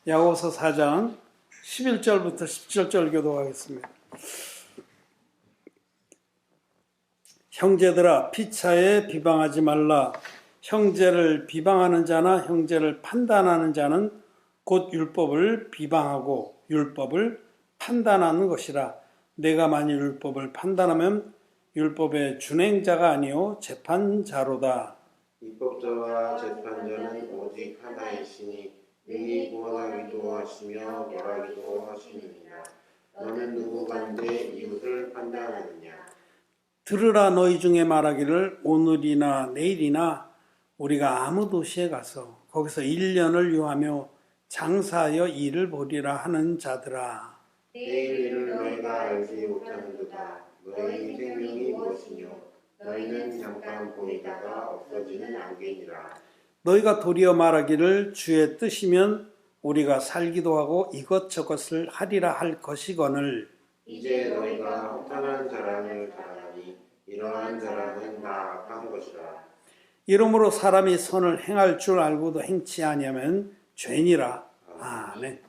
야고보서 4장 11절부터 17절 교도하겠습니다. 형제들아 피차에 비방하지 말라. 형제를 비방하는 자나 형제를 판단하는 자는 곧 율법을 비방하고 율법을 판단하는 것이라. 내가 만일 율법을 판단하면 율법의 준행자가 아니요 재판자로다. 입법자와 재판자는 오직 하나이시니 능히 구원하기도 하시며 멸하기도 하시느니라. 너는 누구간데 이웃을 판단하느냐? 들으라. 너희 중에 말하기를 오늘이나 내일이나 우리가 아무 도시에 가서 거기서 1년을 유하며 장사하여 일을 보리라 하는 자들아. 내일 일을 너희가 알지 못하는도다. 너희 생명이 무엇이뇨? 너희는 잠깐 보이다가 없어지는 안개니라. 너희가 도리어 말하기를 주의 뜻이면 우리가 살기도 하고 이것저것을 하리라 할 것이거늘. 이제 너희가 허탄한 자랑을 당하니 이러한 자랑은 다 악한 것이라. 이러므로 사람이 선을 행할 줄 알고도 행치 아니하면 죄니라. 아멘.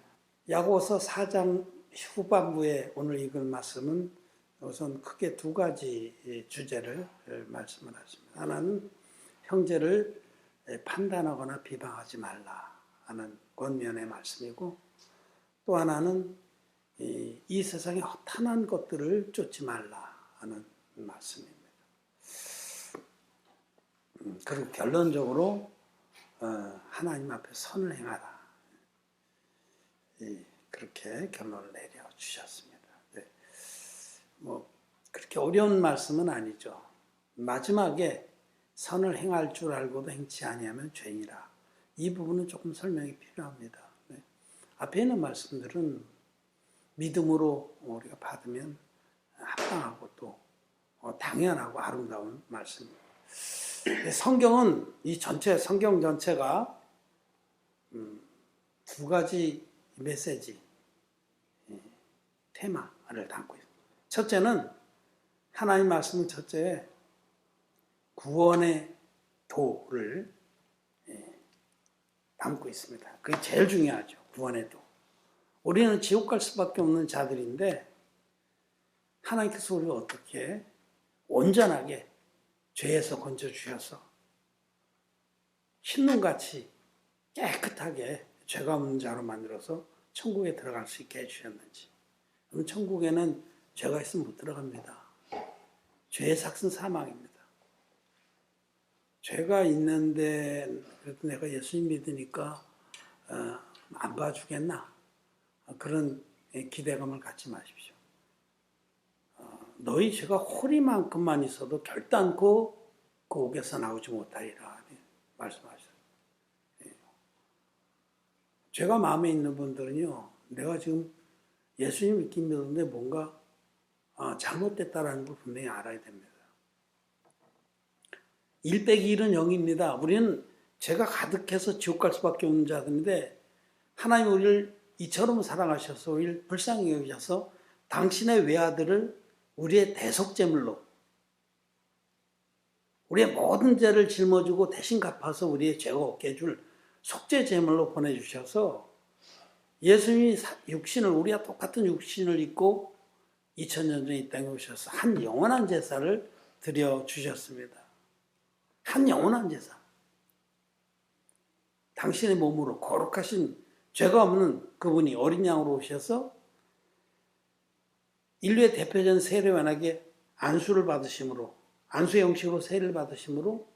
야고보서 4장 후반부에 오늘 읽을 말씀은 우선 크게 두 가지 주제를 말씀을 하십니다. 하나는 형제를 판단하거나 비방하지 말라 하는 권면의 말씀이고, 또 하나는 이 세상의 허탄한 것들을 쫓지 말라 하는 말씀입니다. 그리고 결론적으로 하나님 앞에 선을 행하라, 그렇게 결론을 내려주셨습니다. 네. 뭐 그렇게 어려운 말씀은 아니죠. 마지막에 선을 행할 줄 알고도 행치 아니하면 죄니라. 이 부분은 조금 설명이 필요합니다. 네. 앞에 있는 말씀들은 믿음으로 우리가 받으면 합당하고 또 당연하고 아름다운 말씀입니다. 성경은 이 전체 성경 전체가 두 가지 메시지, 테마를 담고 있습니다. 첫째는 하나님 말씀은 첫째 구원의 도를 담고 있습니다. 그게 제일 중요하죠. 구원의 도. 우리는 지옥 갈 수밖에 없는 자들인데 하나님께서 우리를 어떻게 온전하게 죄에서 건져주셔서 흰눈같이 깨끗하게 죄가 없는 자로 만들어서 천국에 들어갈 수 있게 해주셨는지. 그럼 천국에는 죄가 있으면 못 들어갑니다. 죄의 삭은 사망입니다. 죄가 있는데 그래도 내가 예수님 믿으니까 안 봐주겠나? 그런 기대감을 갖지 마십시오. 너희 죄가 호리만큼만 있어도 결단코 그 옥에서 나오지 못하리라 말씀하셨어요. 죄가 마음에 있는 분들은요, 내가 지금 예수님 믿긴 믿었는데 뭔가 잘못됐다라는 걸 분명히 알아야 됩니다. 1 빼기 1은 0입니다. 우리는 죄가 가득해서 지옥 갈 수밖에 없는 자들인데 하나님 우리를 이처럼 사랑하셔서 우리를 불쌍히 여기셔서 당신의 외아들을 우리의 대속제물로 우리의 모든 죄를 짊어지고 대신 갚아서 우리의 죄가 없게 해줄 속죄제물로 보내주셔서 예수님이 육신을, 우리와 똑같은 육신을 입고 2000년 전에 이 땅에 오셔서 한 영원한 제사를 드려주셨습니다. 한 영원한 제사. 당신의 몸으로 거룩하신 죄가 없는 그분이 어린 양으로 오셔서 인류의 대표적인 세례원에게 안수를 받으심으로, 안수의 형식으로 세례를 받으심으로,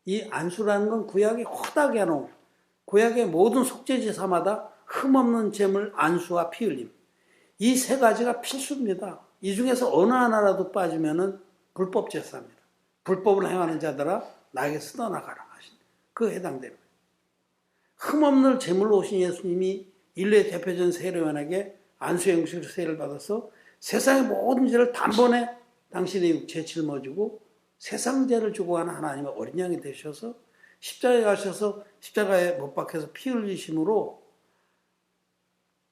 이 안수라는 건 구약의 허다게 해놓은 구약의 모든 속죄제사마다 흠없는 제물, 안수와 피 흘림, 이 세 가지가 필수입니다. 이 중에서 어느 하나라도 빠지면은 불법 제사입니다. 불법을 행하는 자들아 나에게서 떠나가라 하신 그 해당됩니다. 흠없는 제물로 오신 예수님이 인류의 대표적인 세례원에게 안수의 형식으로 세례를 받아서 세상의 모든 죄를 단번에 당신의 육체에 짊어지고 세상 죄를 주고 가는 하나님의 어린 양이 되셔서 십자가에 가셔서 십자가에 못 박혀서 피 흘리심으로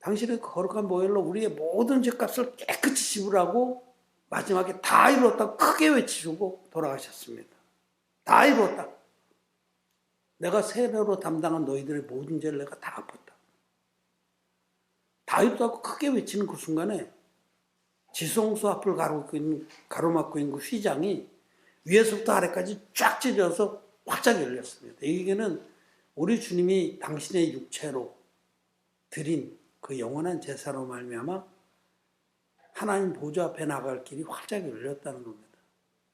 당신의 거룩한 보혈로 우리의 모든 죄값을 깨끗이 지불하고 마지막에 다 이루었다고 크게 외치시고 돌아가셨습니다. 다 이루었다. 내가 세례로 담당한 너희들의 모든 죄를 내가 다 갚았다. 다윗도 하고 크게 외치는 그 순간에 지성소 앞을 가로막고 있는 그 휘장이 위에서부터 아래까지 쫙 찢어서 활짝 열렸습니다. 이게는 우리 주님이 당신의 육체로 드린 그 영원한 제사로 말미암아 하나님 보좌 앞에 나갈 길이 활짝 열렸다는 겁니다.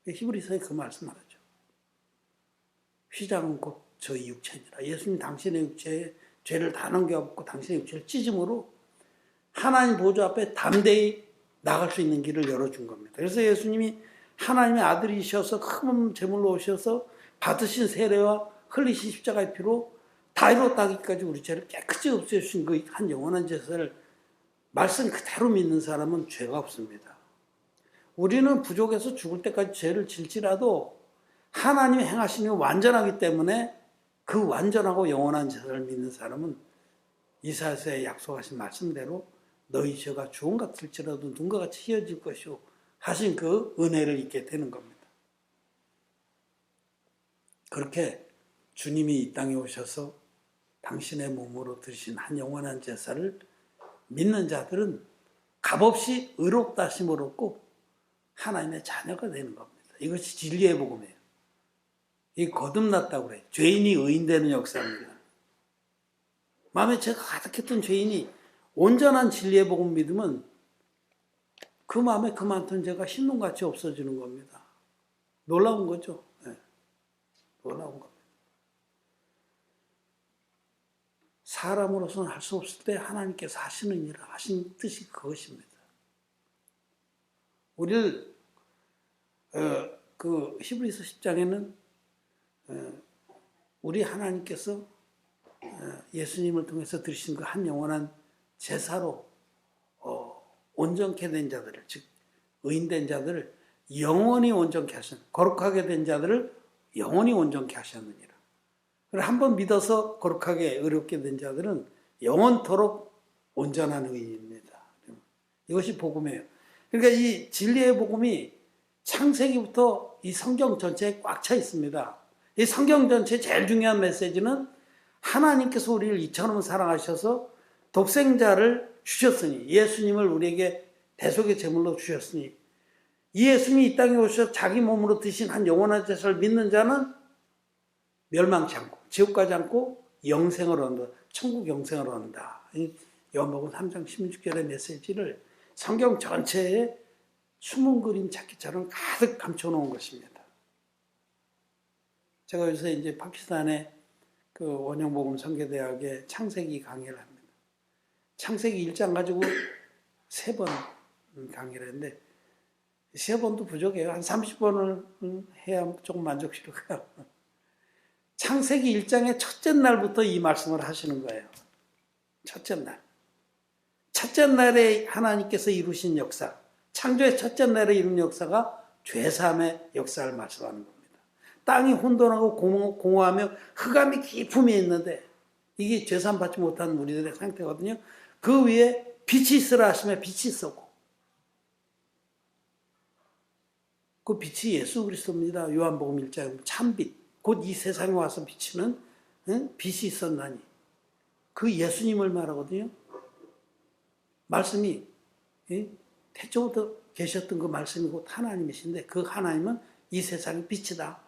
히브리서에 그 말씀하죠. 휘장은 곧 저희 육체니라. 예수님 당신의 육체에 죄를 다 넘겨갖고 당신의 육체를 찢음으로 하나님 보좌 앞에 담대히 나갈 수 있는 길을 열어준 겁니다. 그래서 예수님이 하나님의 아들이셔서 큰 제물로 오셔서 받으신 세례와 흘리신 십자가의 피로 다 이뤘다기까지 우리 죄를 깨끗이 없애주신 그 한 영원한 제사를 말씀 그대로 믿는 사람은 죄가 없습니다. 우리는 부족해서 죽을 때까지 죄를 질지라도 하나님이 행하시는 완전하기 때문에 그 완전하고 영원한 제사를 믿는 사람은 이사야서에 약속하신 말씀대로 너희 죄가 주홍 같을지라도 눈과 같이 희어질 것이오 하신 그 은혜를 잊게 되는 겁니다. 그렇게 주님이 이 땅에 오셔서 당신의 몸으로 드리신 한 영원한 제사를 믿는 자들은 값없이 의롭다 하심을 얻고 하나님의 자녀가 되는 겁니다. 이것이 진리의 복음이에요. 이 거듭났다고 그래요. 죄인이 의인되는 역사입니다. 마음에 죄가 가득했던 죄인이 온전한 진리의 복음 믿으면 그 마음에 그 많던 죄가 흰눈같이 없어지는 겁니다. 놀라운 거죠. 네. 놀라운 겁니다. 사람으로서는 할 수 없을 때 하나님께서 하시는 일을 하신 뜻이 그것입니다. 우리를 그 히브리서 10장에는 우리 하나님께서 예수님을 통해서 드리신 그 한 영원한 제사로 온전케 된 자들을, 즉 의인된 자들을 영원히 온전케 하신, 거룩하게 된 자들을 영원히 온전케 하셨느니라. 한번 믿어서 거룩하게 의롭게 된 자들은 영원토록 온전한 의인입니다. 이것이 복음이에요. 그러니까 이 진리의 복음이 창세기부터 이 성경 전체에 꽉 차 있습니다. 이 성경 전체의 제일 중요한 메시지는 하나님께서 우리를 이처럼 사랑하셔서 독생자를 주셨으니, 예수님을 우리에게 대속의 제물로 주셨으니, 이 예수님이 이 땅에 오셔서 자기 몸으로 드신 한 영원한 제사를 믿는 자는 멸망치 않고 지옥 가지 않고 영생을 얻는다. 천국 영생을 얻는다. 요한복음 3장 16절의 메시지를 성경 전체에 숨은 그림 찾기처럼 가득 감춰놓은 것입니다. 제가 요새 이제 파키스탄의 그 원형복음 선교대학에 창세기 강의를 합니다. 창세기 1장 가지고 3번 강의를 했는데 3번도 부족해요. 한 30번을 해야 조금 만족스러워요. 창세기 1장의 첫째 날부터 이 말씀을 하시는 거예요. 첫째 날. 첫째 날에 하나님께서 이루신 역사, 창조의 첫째 날에 이룬 역사가 죄사함의 역사를 말씀하는 겁니다. 땅이 혼돈하고 공허하며 흑암이 깊음이 있는데 이게 죄사함 받지 못한 우리들의 상태거든요. 그 위에 빛이 있으라 하시며 빛이 있었고, 그 빛이 예수 그리스도입니다. 요한복음 1장 참빛, 곧 이 세상에 와서 비치는 빛이 있었나니, 그 예수님을 말하거든요. 말씀이 태초부터 계셨던 그 말씀이 곧 하나님이신데 그 하나님은 이 세상의 빛이다.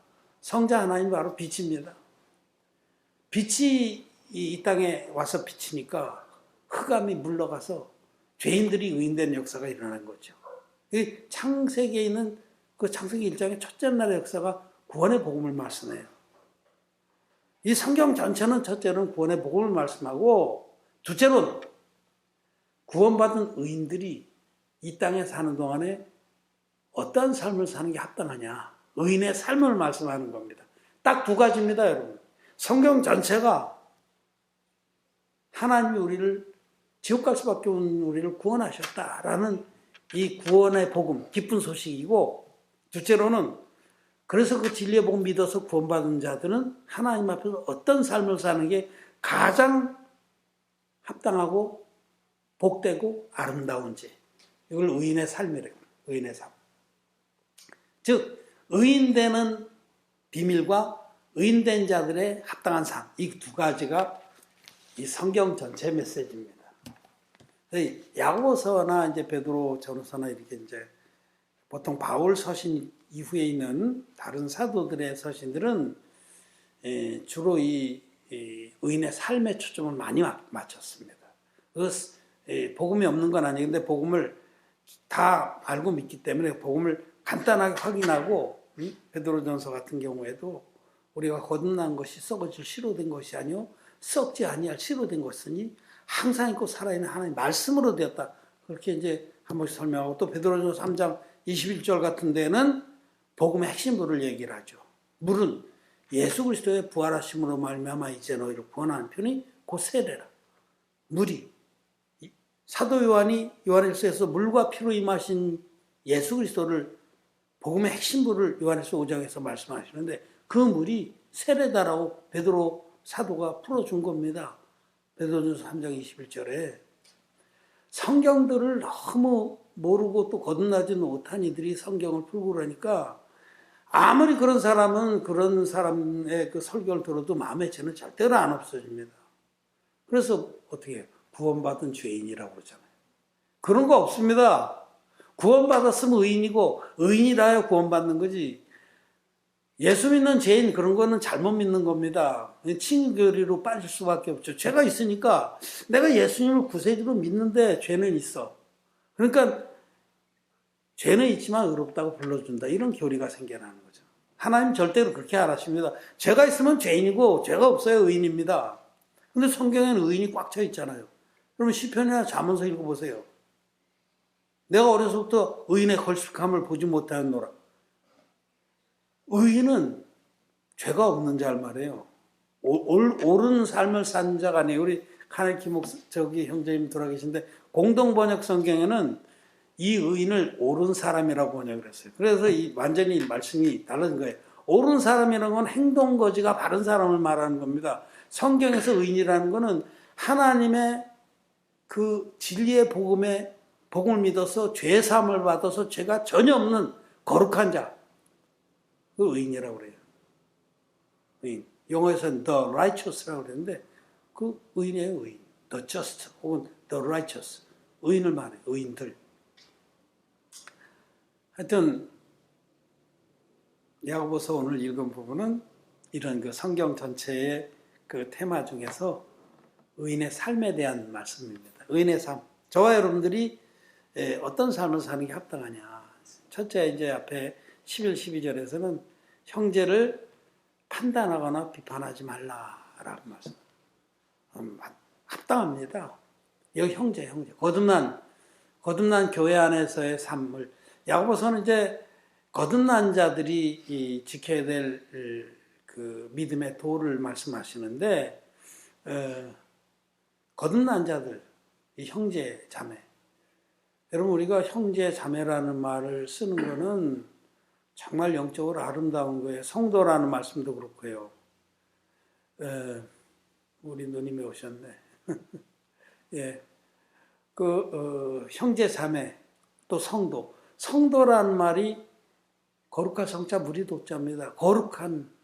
성자 하나님이 바로 빛입니다. 빛이 이 땅에 와서 비치니까 흑암이 물러가서 죄인들이 의인된 역사가 일어난 거죠. 이 창세기에 있는 그 창세기 1장의 첫째 날의 역사가 구원의 복음을 말씀해요. 이 성경 전체는 첫째로는 구원의 복음을 말씀하고, 둘째로는 구원받은 의인들이 이 땅에 사는 동안에 어떤 삶을 사는 게 합당하냐, 의인의 삶을 말씀하는 겁니다. 딱 두 가지입니다, 여러분. 성경 전체가 하나님이 우리를 지옥 갈 수밖에 없는 우리를 구원하셨다라는 이 구원의 복음, 기쁜 소식이고, 둘째로는 그래서 그 진리의 복음 믿어서 구원받은 자들은 하나님 앞에서 어떤 삶을 사는 게 가장 합당하고 복되고 아름다운지, 이걸 의인의 삶이래요. 의인의 삶. 즉 의인되는 비밀과 의인된 자들의 합당한 삶, 이 두 가지가 이 성경 전체 메시지입니다. 야고보서나 이제 베드로 전서나 이렇게 이제 보통 바울 서신 이후에 있는 다른 사도들의 서신들은 주로 이 의인의 삶에 초점을 많이 맞췄습니다. 복음이 없는 건 아니는데 복음을 다 알고 믿기 때문에 복음을 간단하게 확인하고 베드로전서 같은 경우에도 우리가 거듭난 것이 썩어질 씨로 된 것이 아니요 썩지 아니할 씨로 된 것이니 항상 있고 살아있는 하나님 말씀으로 되었다. 그렇게 이제 한 번씩 설명하고 또 베드로전서 3장 21절 같은 데는 복음의 핵심부를 얘기를 하죠. 물은 예수 그리스도의 부활하심으로 말미암아 이제 너희를 구원하는 편이 곧 세례라. 물이 사도 요한이 요한일서에서 물과 피로 임하신 예수 그리스도를 복음의 핵심부를 요한일서 5장에서 말씀하시는데 그 물이 세례다라고 베드로 사도가 풀어준 겁니다. 베드로전서 3장 21절에 성경들을 너무 모르고 또 거듭나지 못한 이들이 성경을 풀고 그러니까 아무리 그런 사람은 그런 사람의 그 설교를 들어도 마음의 죄는 절대로 안 없어집니다. 그래서 어떻게 해요? 구원받은 죄인이라고 그러잖아요. 그런 거 없습니다. 구원받았으면 의인이고 의인이라야 구원받는 거지. 예수 믿는 죄인 그런 거는 잘못 믿는 겁니다. 칭거리로 빠질 수밖에 없죠. 죄가 있으니까 내가 예수님을 구세주로 믿는데 죄는 있어. 그러니까 죄는 있지만 의롭다고 불러준다. 이런 교리가 생겨나는 거죠. 하나님 절대로 그렇게 안 하십니다. 죄가 있으면 죄인이고 죄가 없어야 의인입니다. 근데 성경에는 의인이 꽉 차 있잖아요. 그러면 시편이나 잠언서 읽어보세요. 내가 어려서부터 의인의 걸식함을 보지 못하였노라. 의인은 죄가 없는 자를 말해요. 옳은 삶을 산 자가 아니에요. 우리 카네키 형제님 돌아계신데 공동번역 성경에는 이 의인을 옳은 사람이라고 번역을 했어요. 그래서 완전히 말씀이 달라진 거예요. 옳은 사람이라는 건 행동거지가 바른 사람을 말하는 겁니다. 성경에서 의인이라는 거는 하나님의 그 진리의 복음을 믿어서 죄 사함을 받아서 죄가 전혀 없는 거룩한 자. 그 의인이라고 그래요. 의인. 영어에서는 the righteous라고 그러는데 그 의인이에요, 의인. the just 혹은 the righteous. 의인을 말해요, 의인들. 하여튼 야고보서 오늘 읽은 부분은 이런 그 성경 전체의 그 테마 중에서 의인의 삶에 대한 말씀입니다. 의인의 삶. 저와 여러분들이 어떤 삶을 사는 게 합당하냐. 첫째 이제 앞에 11, 12절에서는 형제를 판단하거나 비판하지 말라라고 말씀. 합당합니다. 여기 형제. 거듭난 교회 안에서의 삶을 야고보서는 이제 거듭난 자들이 지켜야 될 그 믿음의 도를 말씀하시는데 거듭난 자들, 이 형제 자매. 여러분 우리가 형제 자매라는 말을 쓰는 거는 정말 영적으로 아름다운 거예요. 성도라는 말씀도 그렇고요. 우리 누님이 오셨네. 예, 형제 자매 또 성도. 성도라는 말이 거룩할 성자 무리도자입니다. 거룩한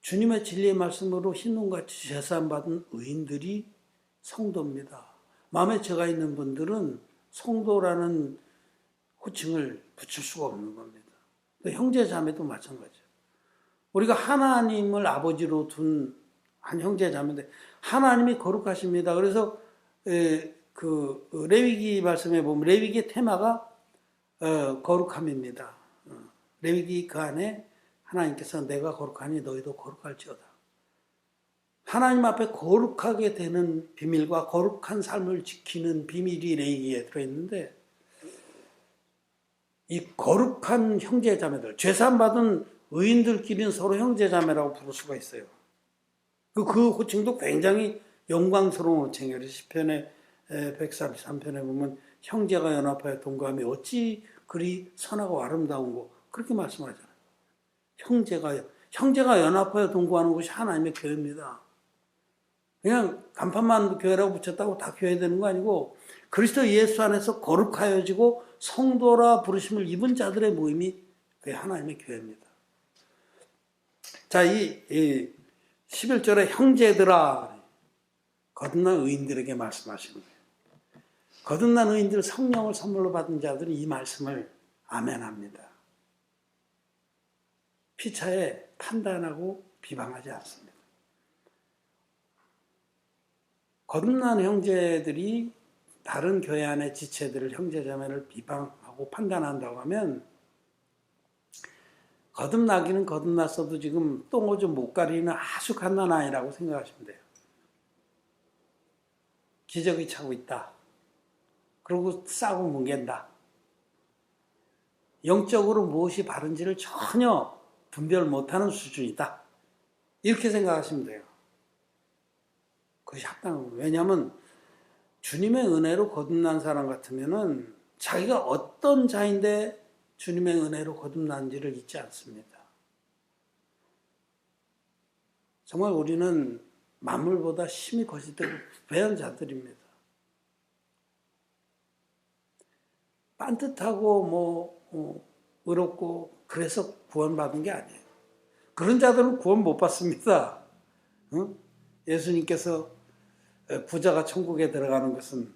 주님의 진리의 말씀으로 흰눈같이 제사함받은 의인들이 성도입니다. 마음에 죄가 있는 분들은 성도라는 호칭을 붙일 수가 없는 겁니다. 형제 자매도 마찬가지예요. 우리가 하나님을 아버지로 둔 한 형제 자매인데 하나님이 거룩하십니다. 그래서 그 레위기 말씀에 보면 레위기의 테마가 거룩함입니다. 레위기 그 안에 하나님께서 내가 거룩하니 너희도 거룩할지어다. 하나님 앞에 거룩하게 되는 비밀과 거룩한 삶을 지키는 비밀이 레위기에 들어있는데 이 거룩한 형제자매들, 죄사함받은 의인들끼리는 서로 형제자매라고 부를 수가 있어요. 그 호칭도 굉장히 영광스러운 호칭이에요. 시편의 133편에 보면 형제가 연합하여 동거하며 어찌 그리 선하고 아름다운고 그렇게 말씀하잖아요. 형제가 연합하여 동거하는 것이 하나님의 교회입니다. 그냥 간판만 교회라고 붙였다고 다 교회 되는 거 아니고 그리스도 예수 안에서 거룩하여지고 성도라 부르심을 입은 자들의 모임이 그게 하나님의 교회입니다. 자, 이 11절에 형제들아 거듭난 의인들에게 말씀하시는 거예요. 거듭난 의인들 성령을 선물로 받은 자들은 이 말씀을 아멘합니다. 피차에 판단하고 비방하지 않습니다. 거듭난 형제들이 다른 교회 안의 지체들을 형제자매를 비방하고 판단한다고 하면 거듭나기는 거듭났어도 지금 똥오줌 못 가리는 아주 갓난 아이라고 생각하시면 돼요. 기저귀 차고 있다. 그리고 싸고 뭉갠다. 영적으로 무엇이 바른지를 전혀 분별 못하는 수준이다. 이렇게 생각하시면 돼요. 그것이 합당한 거예요. 왜냐하면 주님의 은혜로 거듭난 사람 같으면은 자기가 어떤 자인데 주님의 은혜로 거듭난지를 잊지 않습니다. 정말 우리는 만물보다 심히 거짓되고 부패한 자들입니다. 빤듯하고 의롭고 그래서 구원받은 게 아니에요. 그런 자들은 구원 못 받습니다. 예수님께서 부자가 천국에 들어가는 것은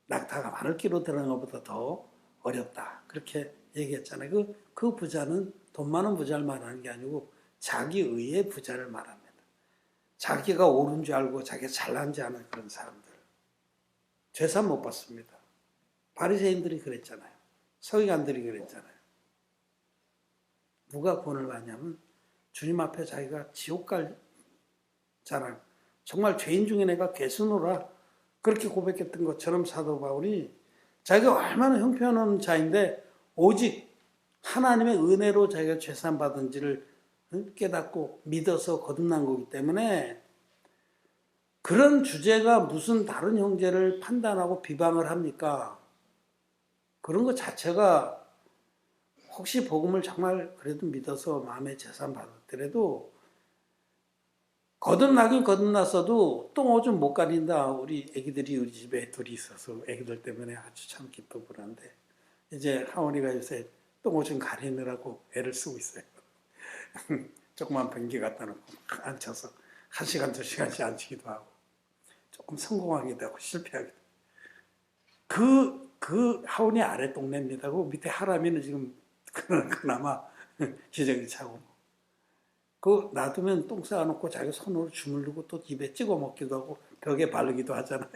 낙타가 마늘기로 들어가는 것보다 더 어렵다. 그렇게 얘기했잖아요. 그 부자는 돈 많은 부자를 말하는 게 아니고 자기 의의 부자를 말합니다. 자기가 옳은 줄 알고 자기가 잘난 줄 아는 그런 사람들. 죄산 못 받습니다. 바리새인들이 그랬잖아요. 서기관들이 그랬잖아요. 누가 구원을 받냐면 주님 앞에 자기가 지옥 갈 자랑, 정말 죄인 중에 내가 괴수노라 그렇게 고백했던 것처럼 사도 바울이 자기가 얼마나 형편없는 자인데 오직 하나님의 은혜로 자기가 죄산 받은지를 깨닫고 믿어서 거듭난 거기 때문에 그런 주제가 무슨 다른 형제를 판단하고 비방을 합니까? 그런 것 자체가 혹시 복음을 정말 그래도 믿어서 마음에 재산 받았더라도 거듭나긴 거듭났어도 똥오줌 못 가린다. 우리 애기들이 우리 집에 둘이 있어서 애기들 때문에 아주 참 기쁘고 그런데 이제 하원이가 요새 똥오줌 가리느라고 애를 쓰고 있어요. 조그만 변기 갖다 놓고 앉혀서 1시간, 2시간씩 앉히기도 하고 조금 성공하기도 하고 실패하기도 하고 그 하원이 아래 동네입니다. 그 밑에 하람이는 지금 그나마 기저귀 차고 그 놔두면 똥 쌓아놓고 자기 손으로 주물르고 또 입에 찍어 먹기도 하고 벽에 바르기도 하잖아요.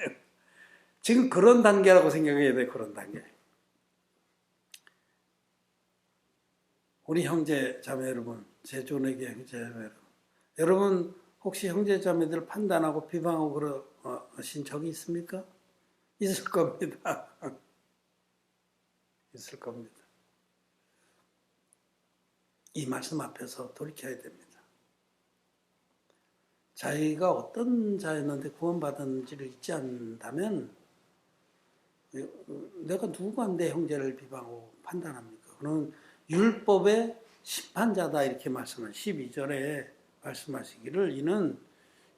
지금 그런 단계라고 생각해야 돼. 그런 단계. 우리 형제 자매 여러분, 제 존에게 형제 자매 여러분, 여러분 혹시 형제 자매들 판단하고 비방하고 그러신 적이 있습니까? 있을 겁니다. 있을 겁니다. 이 말씀 앞에서 돌이켜야 됩니다. 자기가 어떤 자였는데 구원받았는지를 잊지 않는다면 내가 누가 내 형제를 비방하고 판단합니까? 그는 율법의 심판자다 이렇게 말씀을 12절에 말씀하시기를 이는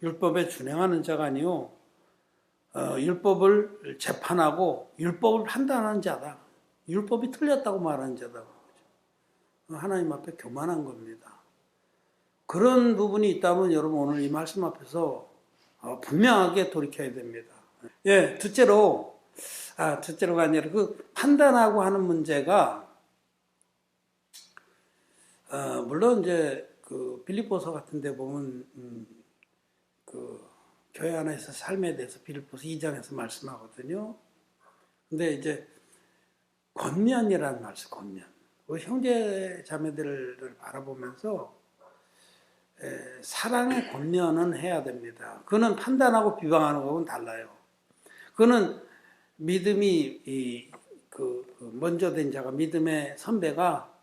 율법에 준행하는 자가 아니요 율법을 재판하고 율법을 판단하는 자다. 율법이 틀렸다고 말하는 자다. 하나님 앞에 교만한 겁니다. 그런 부분이 있다면 여러분 오늘 이 말씀 앞에서 분명하게 돌이켜야 됩니다. 예, 둘째로가 아니라 그 판단하고 하는 문제가 물론 이제 그 빌립보서 같은 데 보면 그 교회 안에서 삶에 대해서 빌립보서 2장에서 말씀하거든요. 근데 이제 권면이라는 말씀, 권면. 그 형제 자매들을 바라보면서 사랑의 권면은 해야 됩니다. 그는 판단하고 비방하는 거하고는 달라요. 그는 믿음이 먼저 된 자가 믿음의 선배가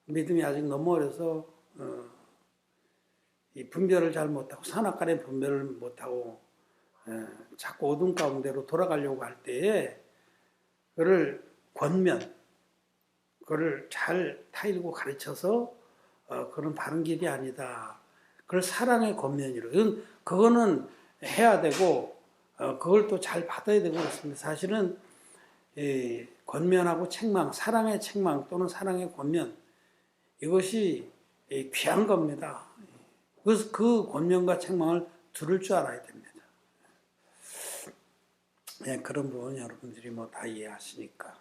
믿음이 아직 너무 어려서 이 분별을 잘 못하고 산악간의 분별을 못하고 자꾸 어둠 가운데로 돌아가려고 할 때에 그를 권면, 그를 잘 타일고 가르쳐서 그런 바른 길이 아니다. 그걸 사랑의 권면이로. 그거는 해야 되고 그걸 또 잘 받아야 되고 그렇습니다. 사실은 권면하고 책망, 사랑의 책망 또는 사랑의 권면 이것이 귀한 겁니다. 그래서 그 권면과 책망을 들을 줄 알아야 됩니다. 예, 그런 부분 여러분들이 뭐 다 이해하시니까.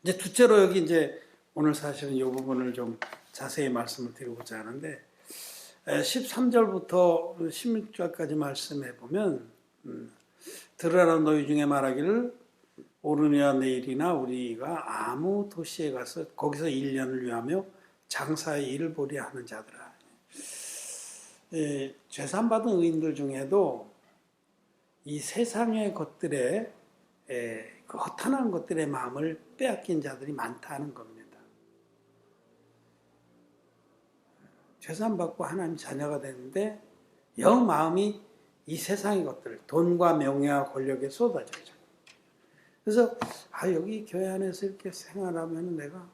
이제 둘째로 여기 이제 오늘 사실은 이 부분을 좀 자세히 말씀을 드리고자 하는데 13절부터 16절까지 말씀해 보면 들으라는 너희 중에 말하기를 오늘이나 내일이나 우리가 아무 도시에 가서 거기서 1년을 위하며 장사의 일을 보려 하는 자들아. 죄산받은 의인들 중에도 이 세상의 것들에 그 허탄한 것들의 마음을 빼앗긴 자들이 많다는 겁니다. 죄산받고 하나님 자녀가 되는데 영 마음이 이 세상의 것들, 돈과 명예와 권력에 쏟아져요. 그래서 여기 교회 안에서 이렇게 생활하면 내가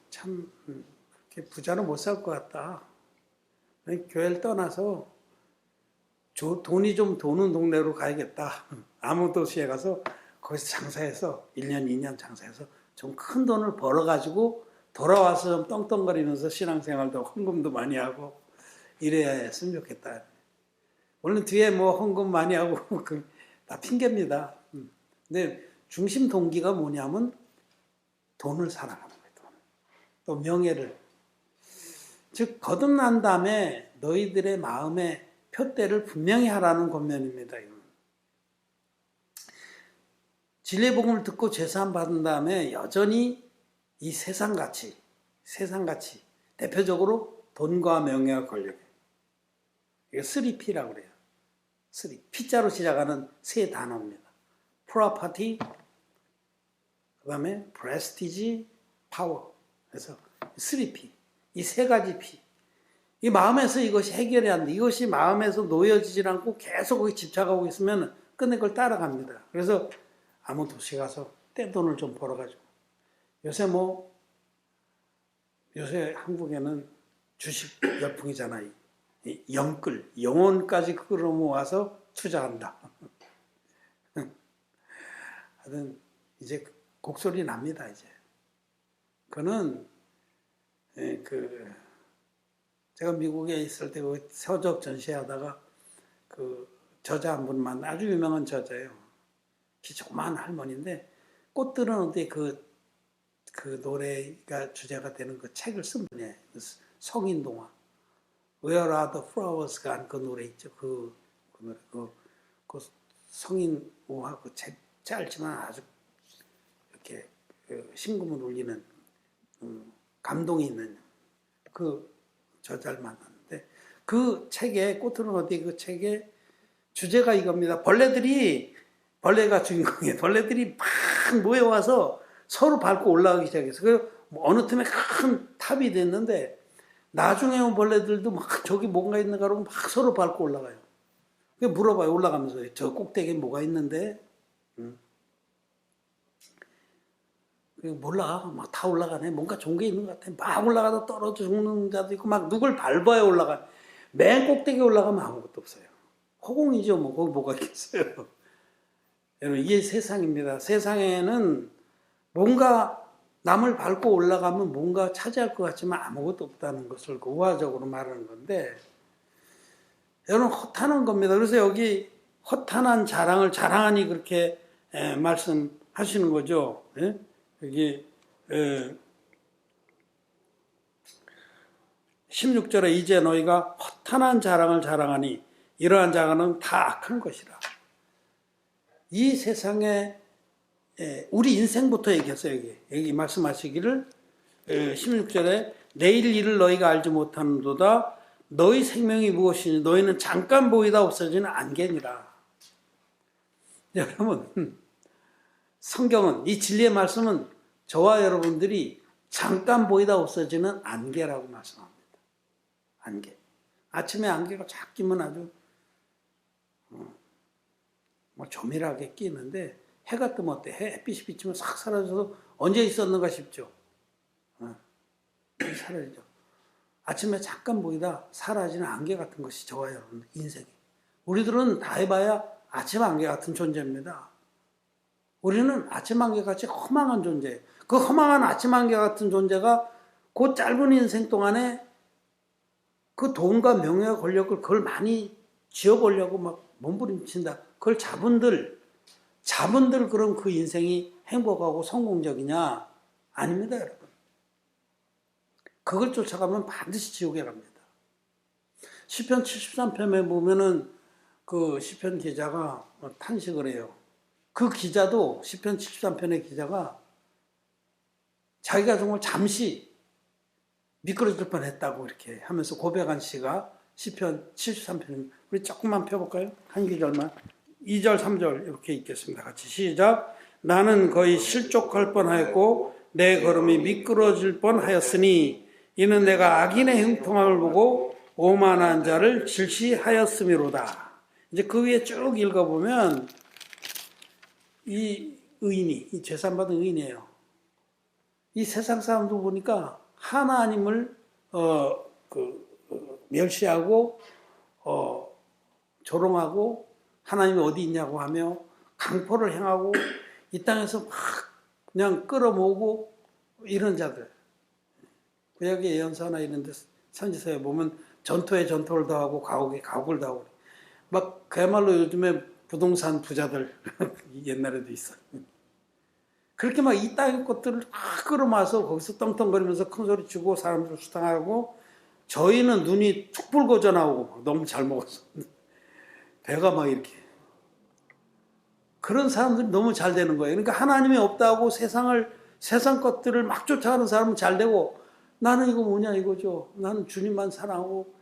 참 그렇게 부자는 못 살 것 같다. 교회를 떠나서 돈이 좀 도는 동네로 가야겠다. 아무 도시에 가서 거기서 장사해서 1년, 2년 장사해서 좀 큰 돈을 벌어가지고 돌아와서 좀 떵떵거리면서 신앙생활도 헌금도 많이 하고 이래야 했으면 좋겠다. 물론 뒤에 뭐 헌금 많이 하고 다 핑계입니다. 근데 중심 동기가 뭐냐면 돈을 사랑하는 거예요. 돈. 또 명예를. 즉 거듭난 다음에 너희들의 마음의 표대를 분명히 하라는 권면입니다. 진리의 복음을 듣고 죄사함 받은 다음에 여전히 이 세상가치 대표적으로 돈과 명예와 권력, 이게 3P라고 그래요. P자로 시작하는 세 단어입니다. Property, 그 다음에 Prestige, Power. 그래서 3P, 이 세 가지 P. 이 마음에서 이것이 해결이 안 돼. 이것이 마음에서 놓여지질 않고 계속 거기 집착하고 있으면 끝내 그걸 따라갑니다. 그래서 아무 도시 가서 떼돈을 좀 벌어가지고. 요새 한국에는 주식 열풍이잖아요. 영혼까지 끌어모아서 투자한다. 하여튼 이제 곡소리 납니다, 이제. 그는 제가 미국에 있을 때 서적 전시하다가 그 저자 한 분 만나, 아주 유명한 저자예요. 키 조그만 할머니인데 꽃들은 어디 그 노래가 주제가 되는 그 책을 쓴 분이에요. 성인 동화. Where are the flowers가 한 그 노래 있죠. 그 노래, 그 성인 우화 그 책 짧지만 아주 이렇게 심금을 울리는 감동이 있는 그 저자를 만났는데 그 책에 꽃들은 어디 그 책에 주제가 이겁니다. 벌레가 주인공이에요. 벌레들이 막 모여와서 서로 밟고 올라가기 시작했어요. 그래서 어느 틈에 큰 탑이 됐는데 나중에 온 벌레들도 막 저기 뭔가 있는가 그러고 막 서로 밟고 올라가요. 물어봐요. 올라가면서 저 꼭대기에 뭐가 있는데 몰라. 막 다 올라가네. 뭔가 좋은 게 있는 것 같아. 막 올라가다 떨어져 죽는 자도 있고 막 누굴 밟아야 올라가. 맨 꼭대기에 올라가면 아무것도 없어요. 허공이죠. 뭐 거기 뭐가 있겠어요. 여러분 이게 세상입니다. 세상에는 뭔가 남을 밟고 올라가면 뭔가 차지할 것 같지만 아무것도 없다는 것을 우화적으로 말하는 건데 여러분 허탄한 겁니다. 그래서 여기 허탄한 자랑을 자랑하니 그렇게 말씀하시는 거죠. 여기 16절에 이제 너희가 허탄한 자랑을 자랑하니 이러한 자랑은 다 악한 것이라. 이 세상에 우리 인생부터 얘기했어요. 여기 말씀하시기를 16절에 내일 일을 너희가 알지 못하는도다. 너희 생명이 무엇이니 너희는 잠깐 보이다 없어지는 안개니라. 여러분 성경은 이 진리의 말씀은 저와 여러분들이 잠깐 보이다 없어지는 안개라고 말씀합니다. 안개. 아침에 안개가 쫙 끼면 아주 조밀하게 끼는데 해가 뜨면 어때? 햇빛이 비치면 싹 사라져서 언제 있었는가 싶죠. 사라지죠. 아침에 잠깐 보이다 사라지는 안개 같은 것이 저와 여러분 인생이. 우리들은 다 해봐야 아침 안개 같은 존재입니다. 우리는 아침 안개 같이 허망한 존재. 그 허망한 아침 안개 같은 존재가 그 짧은 인생 동안에 그 돈과 명예와 권력을 그걸 많이 쥐어보려고 막 몸부림친다. 그걸 자본들 그럼 그 인생이 행복하고 성공적이냐? 아닙니다, 여러분. 그걸 쫓아가면 반드시 지옥에 갑니다. 시편 73편에 보면은 그 시편 기자가 탄식을 해요. 그 기자도 시편 73편의 기자가 자기가 정말 잠시 미끄러질 뻔했다고 이렇게 하면서 고백한 시가 시편 73편. 우리 조금만 펴볼까요? 한 구절만. 2절, 3절 이렇게 읽겠습니다. 같이 시작. 나는 거의 실족할 뻔하였고 내 걸음이 미끄러질 뻔하였으니 이는 내가 악인의 형통함을 보고 오만한 자를 질시하였음이로다. 이제 그 위에 쭉 읽어보면 이 의인이, 이 죄산받은 의인이에요. 이 세상 사람도 보니까 하나님을 멸시하고 조롱하고 하나님이 어디 있냐고 하며 강포를 행하고 이 땅에서 막 그냥 끌어모으고 이런 자들. 구약의 예언서나 이런 데 선지서에 보면 전토에 전토를 더하고 가옥에 가옥을 더하고 막 그야말로 요즘에 부동산 부자들 옛날에도 있어. 그렇게 막 이 땅의 것들을 막 끌어모아서 거기서 떵떵거리면서 큰 소리 치고 사람들을 수탕하고 저희는 눈이 툭 붉어져 나오고 너무 잘 먹어서 배가 막 이렇게 그런 사람들이 너무 잘 되는 거예요. 그러니까 하나님이 없다고 세상 것들을 막 쫓아가는 사람은 잘 되고 나는 이거 뭐냐 이거죠. 나는 주님만 사랑하고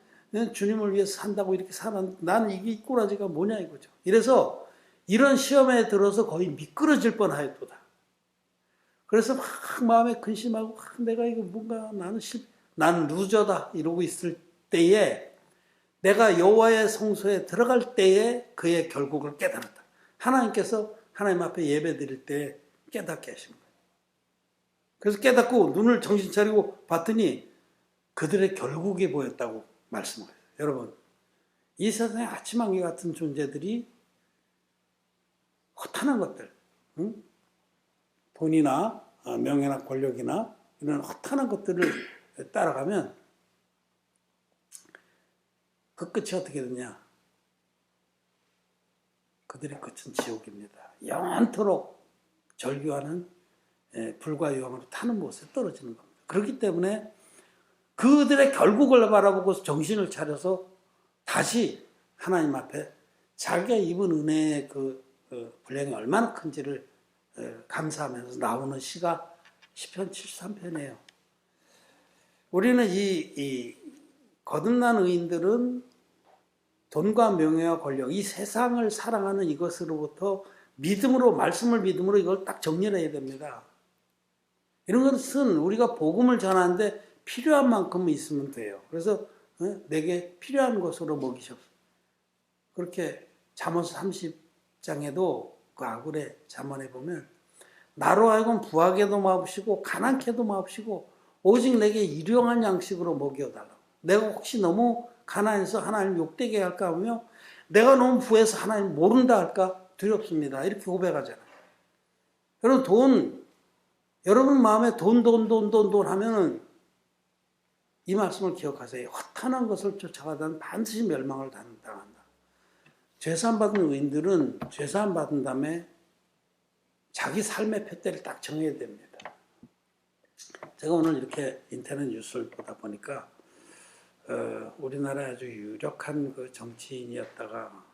주님을 위해서 산다고 이렇게 살았는데 나는 이게 꼬라지가 뭐냐 이거죠. 이래서 이런 시험에 들어서 거의 미끄러질 뻔하였도다. 그래서 막 마음에 근심하고 내가 이거 뭔가 나는 루저다 이러고 있을 때에 내가 여호와의 성소에 들어갈 때에 그의 결국을 깨달았다. 하나님께서 하나님 앞에 예배 드릴 때 깨닫게 하신 거예요. 그래서 깨닫고 눈을 정신 차리고 봤더니 그들의 결국이 보였다고 말씀을 해요. 여러분, 이 세상에 아침안개 같은 존재들이 허탄한 것들, 응? 돈이나 명예나 권력이나 이런 허탄한 것들을 따라가면 그 끝이 어떻게 되냐? 그들의 끝은 지옥입니다. 영원토록 절규하는 불과 유황으로 타는 못에 떨어지는 겁니다. 그렇기 때문에 그들의 결국을 바라보고 정신을 차려서 다시 하나님 앞에 자기가 입은 은혜의 그 분량이 얼마나 큰지를 감사하면서 나오는 시가 시편 73편이에요. 우리는 이 거듭난 의인들은 돈과 명예와 권력, 이 세상을 사랑하는 이것으로부터 믿음으로, 말씀을 믿음으로 이걸 딱 정렬해야 됩니다. 이런 것은 우리가 복음을 전하는데 필요한 만큼 있으면 돼요. 그래서 내게 필요한 것으로 먹이셨어. 그렇게 잠언 30장에도 그 아굴의 잠언에 보면 나로 하여금 부하게도 마옵시고 가난케도 마옵시고 오직 내게 일용한 양식으로 먹여달라고. 내가 혹시 너무 가난해서 하나님 욕되게 할까 하며 내가 너무 부해서 하나님 모른다 할까 두렵습니다. 이렇게 고백하잖아요. 여러분 마음에 돈 하면은 이 말씀을 기억하세요. 허탄한 것을 쫓아가다는 반드시 멸망을 당한다. 죄사함받은 의인들은 죄사함받은 다음에 자기 삶의 푯대를 딱 정해야 됩니다. 제가 오늘 이렇게 인터넷 뉴스를 보다 보니까 우리나라에 아주 유력한 그 정치인이었다가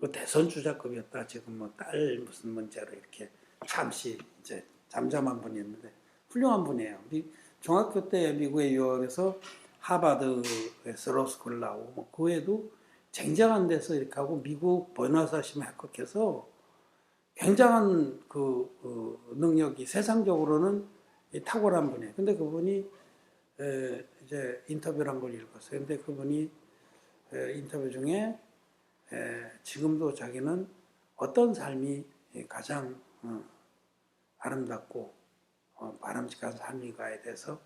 그 대선 주자급이었다. 지금 뭐 딸 무슨 문제로 이렇게 잠시 이제 잠잠한 분이었는데 훌륭한 분이에요. 중학교 때 미국에 유학해서 하버드에서 로스쿨 나오고 뭐 그 외에도 쟁쟁한 데서 이렇게 하고 미국 버너사심에 합격해서 굉장한 능력이 세상적으로는 탁월한 분이에요. 근데 그분이 이제 인터뷰를 한 걸 읽었어요. 근데 그분이 인터뷰 중에 지금도 자기는 어떤 삶이 가장 아름답고 바람직한 삶인가에 대해서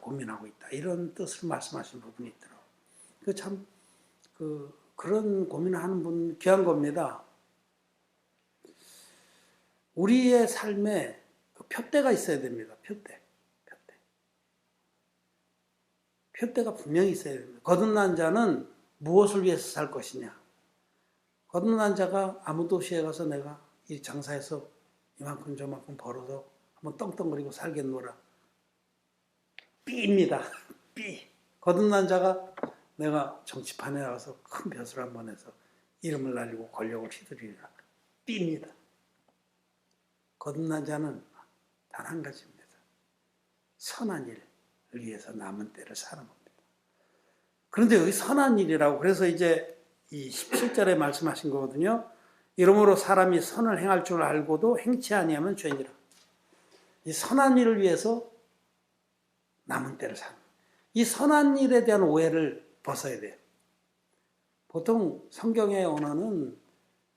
고민하고 있다. 이런 뜻을 말씀하신 부분이 있더라고요. 그런 고민을 하는 분 귀한 겁니다. 우리의 삶에 표대가 있어야 됩니다. 표대가 분명히 있어야 됩니다. 거듭난 자는 무엇을 위해서 살 것이냐? 거듭난 자가 아무 도시에 가서 내가 이 장사해서 이만큼 저만큼 벌어서 한번 떵떵거리고 살겠노라. B입니다. B. 거듭난 자가 내가 정치판에 나가서 큰 벼슬 한번 해서 이름을 날리고 권력을 휘두르리라. B입니다. 거듭난 자는 단 한 가지입니다. 선한 일을 위해서 남은 때를 사는 겁니다. 그런데 여기 선한 일이라고 그래서 이제 이 17절에 말씀하신 거거든요. 이러므로 사람이 선을 행할 줄 알고도 행치 아니하면 죄니라. 이 선한 일을 위해서 남은 때를 사는 거예요. 이 선한 일에 대한 오해를 벗어야 돼요. 보통 성경의 언어는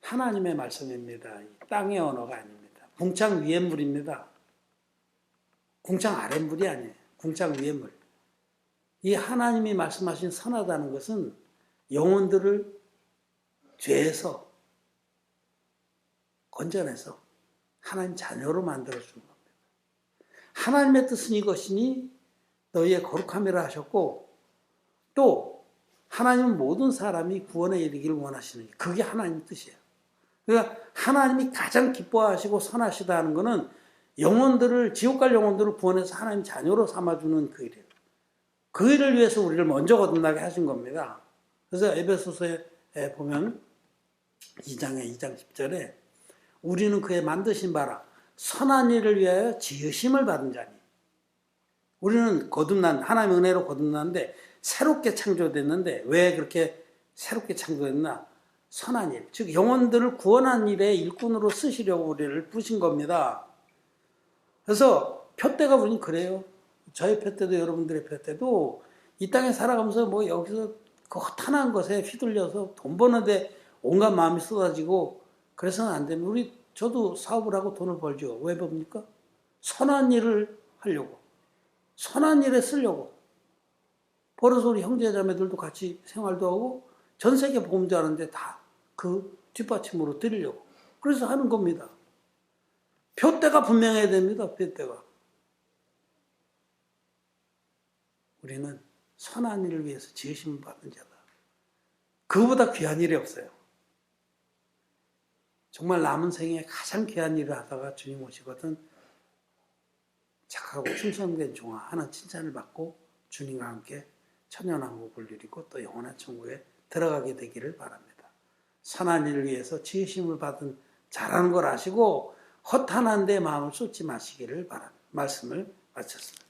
하나님의 말씀입니다. 땅의 언어가 아닙니다. 궁창 위의 물입니다. 궁창 아래 물이 아니에요. 궁창 위의 물. 이 하나님이 말씀하신 선하다는 것은 영혼들을 죄에서 건져내서 하나님 자녀로 만들어주는 겁니다. 하나님의 뜻은 이것이니 너희의 거룩함이라 하셨고 또 하나님은 모든 사람이 구원에 이르기를 원하시는 그게 하나님 뜻이에요. 그러니까 하나님이 가장 기뻐하시고 선하시다는 것은 영혼들을 지옥 갈 영혼들을 구원해서 하나님 자녀로 삼아주는 그 일이에요. 그 일을 위해서 우리를 먼저 거듭나게 하신 겁니다. 그래서 에베소서에 보면 2장에 2장 10절에 우리는 그의 만드신 바라 선한 일을 위하여 지으심을 받은 자니 우리는 거듭난 하나님의 은혜로 거듭났는데 새롭게 창조됐는데 왜 그렇게 새롭게 창조됐나? 선한 일, 즉 영혼들을 구원한 일에 일꾼으로 쓰시려고 우리를 부신 겁니다. 그래서 표대가 우린 그래요. 저의 표대도 여러분들의 표대도 이 땅에 살아가면서 뭐 여기서 그 허탄한 것에 휘둘려서 돈 버는데 온갖 마음이 쏟아지고 그래서는 안 됩니다. 저도 사업을 하고 돈을 벌죠. 왜 법니까? 선한 일을 하려고. 선한 일에 쓰려고. 벌어서 우리 형제자매들도 같이 생활도 하고 전 세계 복음도 하는데 다 그 뒷받침으로 드리려고. 그래서 하는 겁니다. 표대가 분명해야 됩니다. 표대가. 우리는 선한 일을 위해서 지으심을 받은 자다. 그거보다 귀한 일이 없어요. 정말 남은 생에 가장 귀한 일을 하다가 주님 오시거든 착하고 충성된 종아 하는 칭찬을 받고 주님과 함께 천년왕국을 누리고 또 영원한 천국에 들어가게 되기를 바랍니다. 선한 일을 위해서 지으심을 받은 자라는 걸 아시고 허탄한 데 마음을 쏟지 마시기를 바랍니다. 말씀을 마쳤습니다.